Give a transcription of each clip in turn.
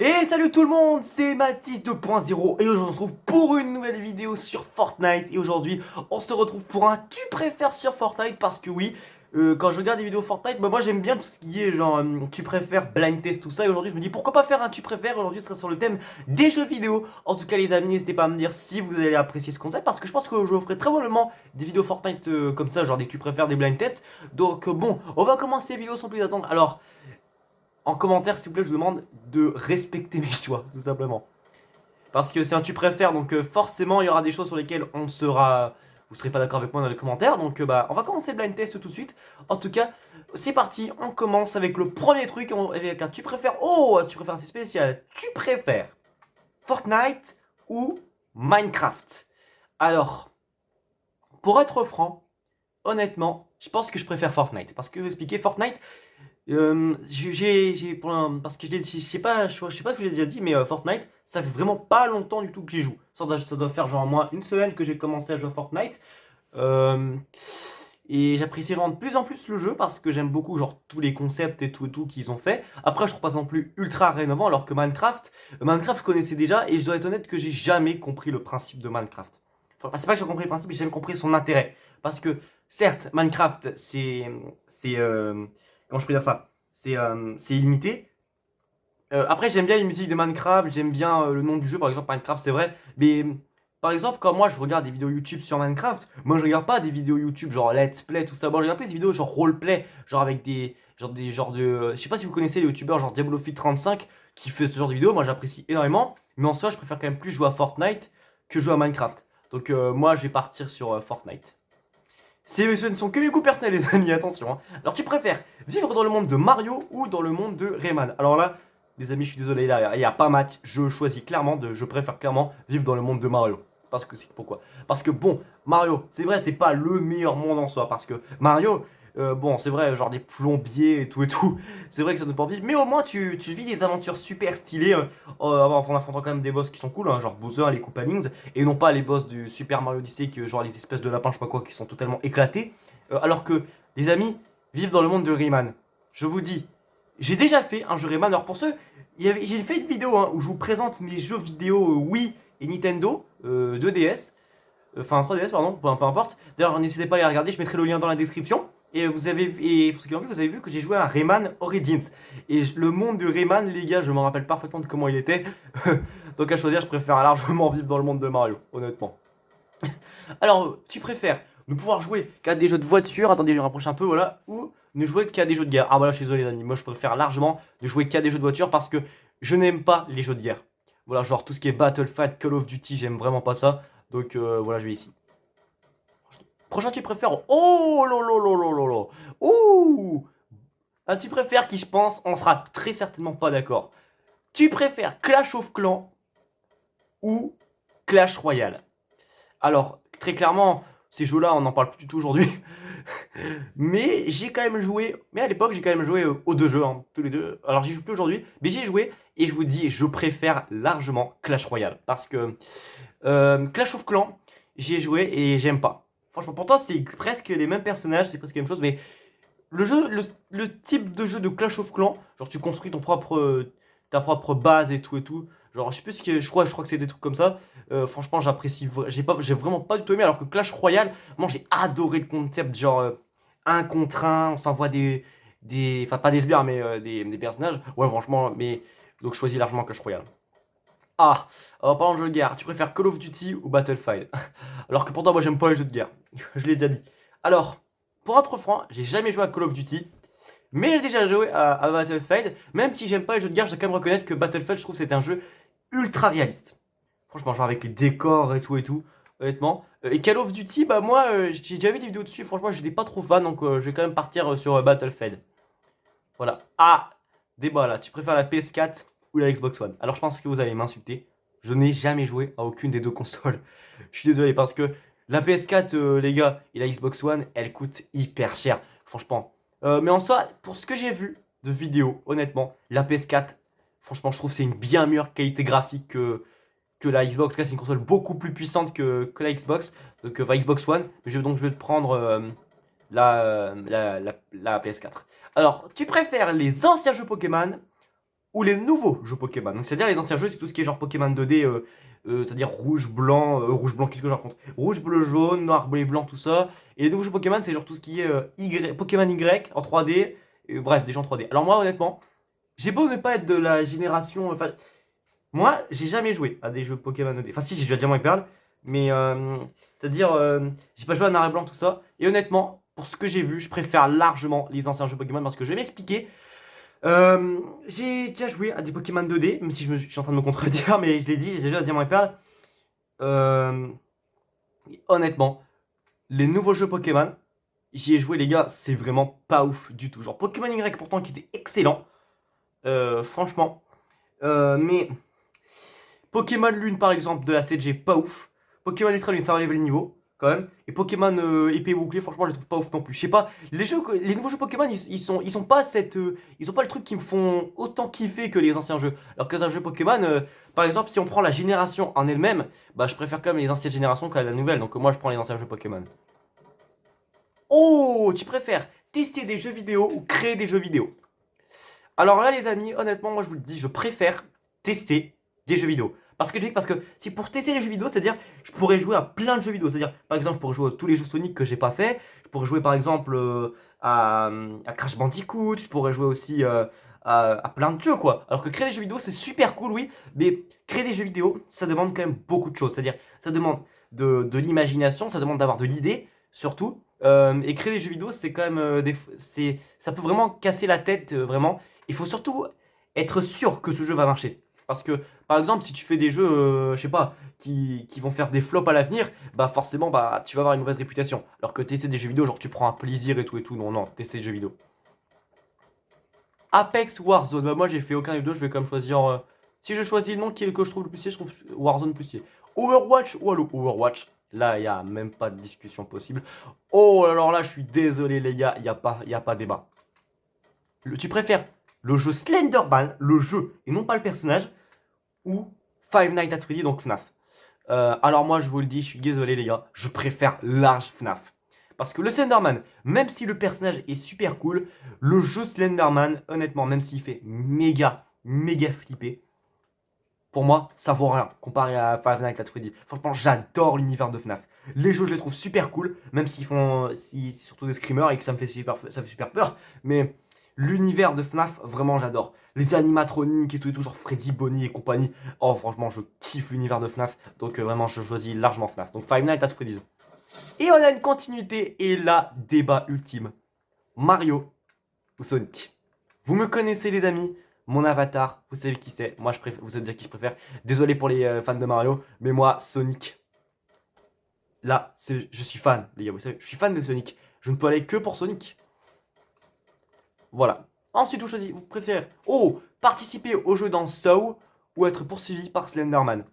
Et salut tout le monde, c'est Mathis 2.0 et aujourd'hui on se retrouve pour une nouvelle vidéo sur Fortnite. Et aujourd'hui on se retrouve pour un tu préfères sur Fortnite parce que oui, quand je regarde des vidéos Fortnite, bah moi j'aime bien tout ce qui est genre tu préfères, blind test, tout ça. Et aujourd'hui je me dis pourquoi pas faire un tu préfères. Aujourd'hui ce sera sur le thème des jeux vidéo. En tout cas les amis, n'hésitez pas à me dire si vous allez apprécier ce concept parce que je pense que je ferai très probablement des vidéos Fortnite comme ça, genre des tu préfères, des blind tests. Donc bon, on va commencer les vidéos sans plus attendre. Alors... En commentaire, s'il vous plaît, je vous demande de respecter mes choix, tout simplement. Parce que c'est un tu préfères, donc forcément, il y aura des choses sur lesquelles on ne sera... Vous serez pas d'accord avec moi dans les commentaires, donc bah, on va commencer le blind test tout de suite. En tout cas, c'est parti, on commence avec le premier truc, avec un tu préfères... Oh, un tu préfères, c'est spécial. Tu préfères Fortnite ou Minecraft? Alors, pour être franc, honnêtement, je pense que je préfère Fortnite. Parce que, vous expliquer, Fortnite, parce que je sais pas si je l'ai déjà dit, mais Fortnite, ça fait vraiment pas longtemps du tout que j'y joue. Ça doit faire genre moi une semaine que j'ai commencé à jouer à Fortnite. Euh, et j'apprécie vraiment de plus en plus le jeu parce que j'aime beaucoup genre tous les concepts et tout qu'ils ont fait. Après, je trouve pas non plus ultra rénovant alors que Minecraft je connaissais déjà et je dois être honnête que j'ai jamais compris le principe de Minecraft. Enfin, c'est pas que j'ai compris le principe, j'ai jamais compris son intérêt. Parce que certes, Minecraft c'est comment je peux dire ça? C'est illimité. Après, j'aime bien les musiques de Minecraft, j'aime bien le nom du jeu, par exemple Minecraft, c'est vrai. Mais par exemple, quand moi je regarde des vidéos YouTube sur Minecraft, moi je regarde pas des vidéos YouTube genre Let's Play, tout ça. Moi je regarde plus des vidéos genre roleplay, genre avec des genres de. Je sais pas si vous connaissez les youtubeurs genre DiabloFit35 qui fait ce genre de vidéos, moi j'apprécie énormément. Mais en soi, je préfère quand même plus jouer à Fortnite que jouer à Minecraft. Donc moi je vais partir sur Fortnite. Ce ne sont que mes goûts personnels, les amis, attention, hein. Alors, tu préfères vivre dans le monde de Mario ou dans le monde de Rayman? Alors là, les amis, je suis désolé, là, il n'y a pas match. Je préfère clairement vivre dans le monde de Mario. Parce que c'est pourquoi? Parce que bon, Mario, c'est vrai, c'est pas le meilleur monde en soi. Parce que Mario, bon, c'est vrai, genre des plombiers et tout et tout. C'est vrai que ça donne pas envie. Mais au moins, tu vis des aventures super stylées en affrontant quand même des boss qui sont cool, hein, genre Bowser et les Koopalings. Et non pas les boss du Super Mario Odyssey, que, genre les espèces de lapins, je sais pas quoi, qui sont totalement éclatés. Alors que, les amis, vivent dans le monde de Rayman. Je vous dis, j'ai déjà fait un jeu Rayman. Alors pour ceux, j'ai fait une vidéo hein, où je vous présente mes jeux vidéo Wii et Nintendo 2DS. Enfin 3DS pardon, peu importe. D'ailleurs n'hésitez pas à les regarder, je mettrai le lien dans la description. Et pour ceux qui l'ont vu, vous avez vu que j'ai joué à Rayman Origins. Et le monde de Rayman, les gars, je me rappelle parfaitement de comment il était. Donc à choisir, je préfère largement vivre dans le monde de Mario, honnêtement. Alors, tu préfères ne pouvoir jouer qu'à des jeux de voiture, attendez, je me rapproche un peu, voilà, ou ne jouer qu'à des jeux de guerre? Ah voilà, je suis désolé les amis, moi je préfère largement ne jouer qu'à des jeux de voiture parce que je n'aime pas les jeux de guerre. Voilà, genre tout ce qui est Battlefield, Call of Duty, j'aime vraiment pas ça. Donc voilà, je vais ici. Prochain, tu préfères. Oh lolo lolo lolo. Ouh. Un tu préfères qui, je pense, on sera très certainement pas d'accord. Tu préfères Clash of Clans ou Clash Royale? Alors, très clairement, ces jeux-là, on n'en parle plus du tout aujourd'hui. Mais j'ai quand même joué. Mais à l'époque, j'ai quand même joué aux deux jeux, hein, tous les deux. Alors, j'y joue plus aujourd'hui, mais j'y ai joué. Et je vous dis, je préfère largement Clash Royale. Parce que Clash of Clans, j'y ai joué et j'aime pas. Franchement, pourtant, c'est presque les mêmes personnages, c'est presque la même chose. Mais le jeu, le type de jeu de Clash of Clans, genre tu construis ta propre base et tout et tout. Genre, je sais plus ce que je crois que c'est des trucs comme ça. Franchement, j'ai vraiment pas du tout aimé. Alors que Clash Royale, moi j'ai adoré le concept, genre un contre un, on s'envoie enfin pas des sbires, mais des personnages. Ouais, franchement, mais donc je choisis largement Clash Royale. Ah, alors parlant de jeux de guerre, tu préfères Call of Duty ou Battlefield? Alors que pourtant, moi j'aime pas les jeux de guerre. Je l'ai déjà dit. Alors, pour être franc, j'ai jamais joué à Call of Duty. Mais j'ai déjà joué à Battlefield, même si j'aime pas les jeux de guerre, je dois quand même reconnaître que Battlefield, je trouve que c'est un jeu ultra réaliste. Franchement, genre avec les décors et tout, honnêtement. Et Call of Duty, bah moi, j'ai déjà vu des vidéos dessus, franchement, j'étais pas trop fan, donc je vais quand même partir sur Battlefield. Voilà. Ah, débat là, tu préfères la PS4 ou la Xbox One? Alors je pense que vous allez m'insulter. Je n'ai jamais joué à aucune des deux consoles. Je suis désolé parce que la PS4, les gars, et la Xbox One, elle coûte hyper cher, franchement. Mais en soi, pour ce que j'ai vu de vidéos, honnêtement, la PS4, franchement, je trouve que c'est une bien meilleure qualité graphique que la Xbox. En tout cas, c'est une console beaucoup plus puissante que la Xbox, donc enfin, Xbox One. Donc je vais prendre la PS4. Alors, tu préfères les anciens jeux Pokémon ou les nouveaux jeux Pokémon. Donc c'est-à-dire les anciens jeux, c'est tout ce qui est genre Pokémon 2D, c'est-à-dire rouge, blanc, qu'est-ce que je raconte? Rouge, bleu, jaune, noir, bleu et blanc, tout ça. Et les nouveaux jeux Pokémon, c'est genre tout ce qui est Pokémon Y en 3D, bref, des gens en 3D. Alors moi, honnêtement, j'ai beau ne pas être de la génération, enfin, moi, j'ai jamais joué à des jeux Pokémon 2D. Enfin si, j'ai joué à Diamant et Perle, mais c'est-à-dire, j'ai pas joué à Noir et Blanc, tout ça. Et honnêtement, pour ce que j'ai vu, je préfère largement les anciens jeux Pokémon parce que je vais m'expliquer. J'ai déjà joué à des Pokémon 2D, même si je suis en train de me contredire, mais je l'ai dit, j'ai joué à Diamant et Perle. Euh, Honnêtement, les nouveaux jeux Pokémon, j'y ai joué les gars, c'est vraiment pas ouf du tout. Genre Pokémon Y pourtant qui était excellent, franchement. Mais Pokémon Lune par exemple de la CG, pas ouf. Pokémon Ultra Lune, ça va lever le niveau quand même. Et Pokémon épée et bouclier, franchement, je les trouve pas ouf non plus. Je sais pas, les nouveaux jeux Pokémon, ils sont pas ils ont pas le truc qui me font autant kiffer que les anciens jeux. Alors que les anciens jeux Pokémon, par exemple, si on prend la génération en elle-même, bah je préfère quand même les anciennes générations qu'à la nouvelle. Donc moi, je prends les anciens jeux Pokémon. Oh, tu préfères tester des jeux vidéo ou créer des jeux vidéo? Alors là, les amis, honnêtement, moi je vous le dis, je préfère tester des jeux vidéo. Parce que si pour tester des jeux vidéo, c'est-à-dire, je pourrais jouer à plein de jeux vidéo. C'est-à-dire, par exemple, je pourrais jouer à tous les jeux Sonic que j'ai pas fait. Je pourrais jouer, par exemple, à Crash Bandicoot. Je pourrais jouer aussi à plein de jeux, quoi. Alors que créer des jeux vidéo, c'est super cool, oui. Mais créer des jeux vidéo, ça demande quand même beaucoup de choses. C'est-à-dire, ça demande de l'imagination, ça demande d'avoir de l'idée, surtout. Et créer des jeux vidéo, c'est quand même ça peut vraiment casser la tête, vraiment. Il faut surtout être sûr que ce jeu va marcher. Parce que, par exemple, si tu fais des jeux, je sais pas, qui vont faire des flops à l'avenir, bah forcément, bah tu vas avoir une mauvaise réputation. Alors que t'essaies des jeux vidéo, genre tu prends un plaisir et tout et tout. Non, non, t'essaies des jeux vidéo. Apex Warzone, bah moi j'ai fait aucun des deux, je vais quand même choisir. Si je choisis le nom qui est le que je trouve le plus stylé, je trouve Warzone plus stylé. Overwatch ou Halo? Overwatch. Là, il n'y a même pas de discussion possible. Oh, alors là, je suis désolé, les gars, y a pas débat. Tu préfères le jeu Slenderman, le jeu, et non pas le personnage, ou Five Nights at Freddy, donc FNAF. Alors moi, je vous le dis, je suis désolé les gars, je préfère large FNAF. Parce que le Slenderman, même si le personnage est super cool, le jeu Slenderman, honnêtement, même s'il fait méga flipper, pour moi, ça vaut rien comparé à Five Nights at Freddy. Franchement, j'adore l'univers de FNAF. Les jeux, je les trouve super cool, même s'ils font, si, c'est surtout des screamers et que ça me fait super peur. Mais l'univers de FNAF, vraiment, j'adore. Les animatroniques et tout, genre Freddy, Bonnie et compagnie. Oh, franchement, je kiffe l'univers de FNAF. Donc, vraiment, je choisis largement FNAF. Donc, Five Nights at Freddy's. Et on a une continuité et là, débat ultime. Mario ou Sonic? Vous me connaissez les amis, mon avatar, vous savez qui c'est, moi je préfère, vous savez déjà qui je préfère. Désolé pour les fans de Mario, mais moi Sonic, là, je suis fan, les gars, vous savez, je suis fan de Sonic. Je ne peux aller que pour Sonic. Voilà. Ensuite, vous choisissez, vous préférez, oh, participer au jeu dans Saw ou être poursuivi par Slenderman.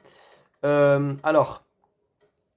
Alors,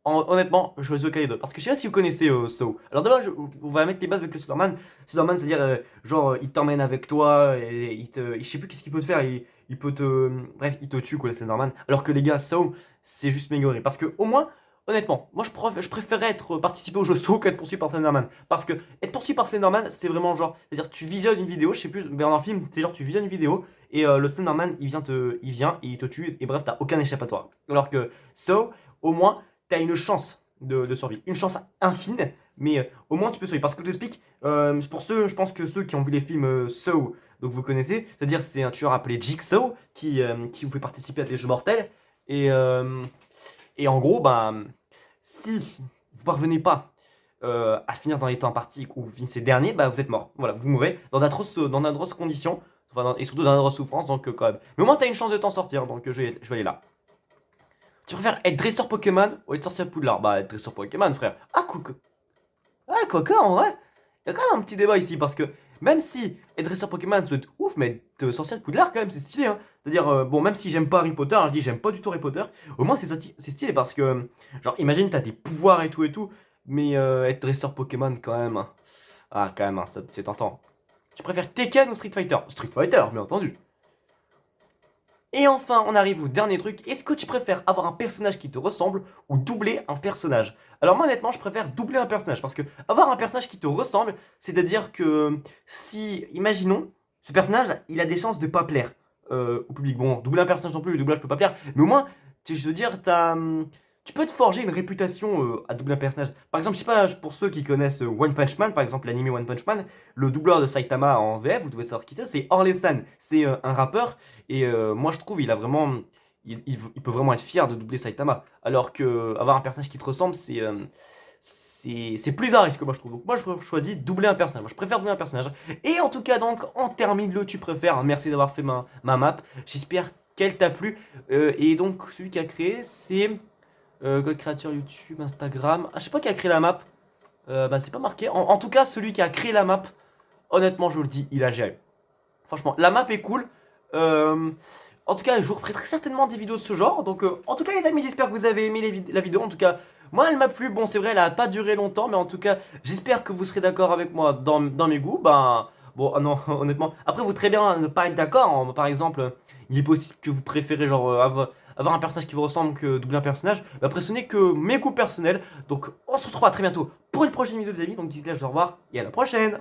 honnêtement, je choisis aucun des deux. Parce que je sais pas si vous connaissez Saw. Alors d'abord, on va mettre les bases avec le Slenderman. Slenderman, c'est-à-dire, genre, il t'emmène avec toi et je sais plus qu'est-ce qu'il peut te faire. Il peut te. Bref, il te tue, quoi, le Slenderman. Alors que les gars, Saw, c'est juste méga. Parce que, au moins, honnêtement, moi, je préférerais participer au jeu Saw qu'être poursuivi par Slenderman. Parce que être poursuivi par Slenderman, c'est vraiment genre. C'est-à-dire, tu visionnes une vidéo, je sais plus, mais dans un film, c'est genre, tu visionnes une vidéo et le Slenderman, il vient et il te tue. Et bref, t'as aucun échappatoire. Alors que Saw, au moins t'as une chance de survie. Une chance infime, mais au moins tu peux survivre. Parce que je t'explique, pour ceux, je pense que ceux qui ont vu les films Saw, donc vous connaissez, c'est-à-dire c'est un tueur appelé Jigsaw qui vous fait participer à des jeux mortels. Et, euh, et en gros, ben, si vous parvenez pas à finir dans les temps impartis ou vous finissez dernier, bah vous êtes mort. Voilà, vous mourrez dans d'atroces conditions, enfin, et surtout dans d'atroces souffrances, donc quand même. Mais au moins t'as une chance de t'en sortir, donc je vais aller là. Tu préfères être dresseur Pokémon ou être sorcier de Poudlard? Bah, être dresseur Pokémon, frère. Ah, quoi. Ah, quoi, en vrai. Il y a quand même un petit débat ici parce que même si être dresseur Pokémon, ça doit être ouf, mais être sorcier de Poudlard, quand même, c'est stylé, hein. C'est-à-dire, bon, même si j'aime pas Harry Potter, hein, je dis j'aime pas du tout Harry Potter, au moins c'est stylé parce que, genre, imagine, t'as des pouvoirs et tout, mais être dresseur Pokémon, quand même. Hein. Ah, quand même, hein, c'est tentant. Tu préfères Tekken ou Street Fighter? Street Fighter, bien entendu. Et enfin, on arrive au dernier truc. Est-ce que tu préfères avoir un personnage qui te ressemble ou doubler un personnage? Alors moi honnêtement, je préfère doubler un personnage parce que avoir un personnage qui te ressemble, c'est-à-dire que si, imaginons, ce personnage, il a des chances de pas plaire. au public. Bon, doubler un personnage non plus, le doublage peut pas plaire, mais au moins, je veux dire, tu peux te forger une réputation à doubler un personnage. Par exemple, je sais pas, pour ceux qui connaissent One Punch Man, par exemple l'anime One Punch Man, le doubleur de Saitama en VF, vous devez savoir qui c'est Orle-san. C'est un rappeur, et moi je trouve il a vraiment, il peut vraiment être fier de doubler Saitama. Alors que avoir un personnage qui te ressemble, c'est plus à risque, moi je trouve. Donc moi je choisis doubler un personnage. Moi je préfère doubler un personnage. Et en tout cas donc on termine le tu préfères. Merci d'avoir fait ma map. J'espère qu'elle t'a plu. Et donc celui qui a créé c'est Code Créateur YouTube, Instagram. Ah, je sais pas qui a créé la map. Bah c'est pas marqué. En tout cas celui qui a créé la map, honnêtement je vous le dis, il a géré. Franchement la map est cool. Euh, En tout cas, je vous referai très certainement des vidéos de ce genre. Donc, en tout cas, les amis, j'espère que vous avez aimé la vidéo. En tout cas, moi, elle m'a plu. Bon, c'est vrai, elle a pas duré longtemps. Mais en tout cas, j'espère que vous serez d'accord avec moi dans mes goûts. Ben, bon, ah non, honnêtement. Après, vous très bien ne pas être d'accord. Par exemple, il est possible que vous préférez, genre, avoir un personnage qui vous ressemble que doubler un personnage. Mais après, ce n'est que mes goûts personnels. Donc, on se retrouvera très bientôt pour une prochaine vidéo, les amis. Donc, d'ici là, je vous dis au revoir et à la prochaine.